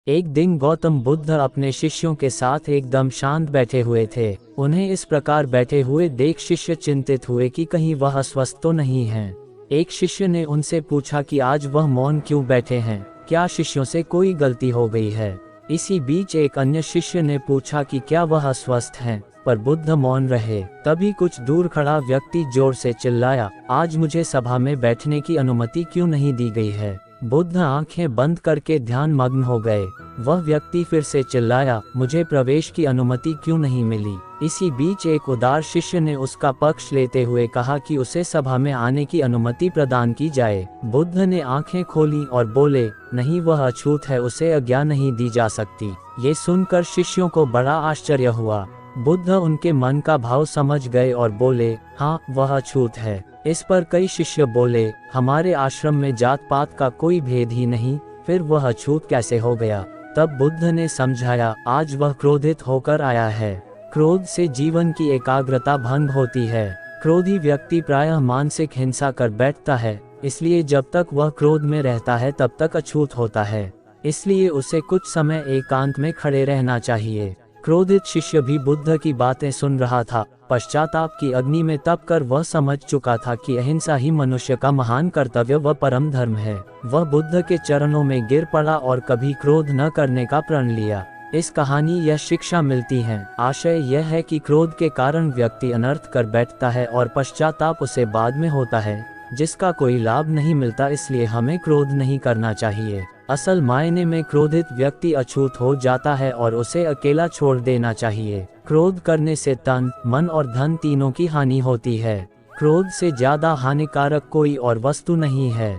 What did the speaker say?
एक दिन गौतम बुद्ध अपने शिष्यों के साथ एकदम शांत बैठे हुए थे। उन्हें इस प्रकार बैठे हुए देख शिष्य चिंतित हुए कि कहीं वह अस्वस्थ तो नहीं हैं। एक शिष्य ने उनसे पूछा कि आज वह मौन क्यों बैठे हैं, क्या शिष्यों से कोई गलती हो गई है। इसी बीच एक अन्य शिष्य ने पूछा कि क्या वह अस्वस्थ हैं, पर बुद्ध मौन रहे। तभी कुछ दूर खड़ा व्यक्ति जोर से चिल्लाया, आज मुझे सभा में बैठने की अनुमति क्यों नहीं दी गई है। बुद्ध आंखें बंद करके ध्यान मग्न हो गए। वह व्यक्ति फिर से चिल्लाया, मुझे प्रवेश की अनुमति क्यों नहीं मिली। इसी बीच एक उदार शिष्य ने उसका पक्ष लेते हुए कहा कि उसे सभा में आने की अनुमति प्रदान की जाए। बुद्ध ने आंखें खोली और बोले, नहीं, वह अछूत है, उसे आज्ञा नहीं दी जा सकती। ये सुनकर शिष्यों को बड़ा आश्चर्य हुआ। बुद्ध उनके मन का भाव समझ गए और बोले, हाँ, वह अछूत है। इस पर कई शिष्य बोले, हमारे आश्रम में जात पात का कोई भेद ही नहीं, फिर वह अछूत कैसे हो गया। तब बुद्ध ने समझाया, आज वह क्रोधित होकर आया है। क्रोध से जीवन की एकाग्रता भंग होती है। क्रोधी व्यक्ति प्रायः मानसिक हिंसा कर बैठता है, इसलिए जब तक वह क्रोध में रहता है तब तक अछूत होता है। इसलिए उसे कुछ समय एकांत में खड़े रहना चाहिए। क्रोधित शिष्य भी बुद्ध की बातें सुन रहा था। पश्चाताप की अग्नि में तप कर वह समझ चुका था कि अहिंसा ही मनुष्य का महान कर्तव्य व परम धर्म है। वह बुद्ध के चरणों में गिर पड़ा और कभी क्रोध न करने का प्रण लिया। इस कहानी यह शिक्षा मिलती है। आशय यह है कि क्रोध के कारण व्यक्ति अनर्थ कर बैठता है और पश्चाताप उसे बाद में होता है, जिसका कोई लाभ नहीं मिलता। इसलिए हमें क्रोध नहीं करना चाहिए। असल मायने में क्रोधित व्यक्ति अछूत हो जाता है और उसे अकेला छोड़ देना चाहिए। क्रोध करने से तन, मन और धन तीनों की हानि होती है। क्रोध से ज्यादा हानिकारक कोई और वस्तु नहीं है।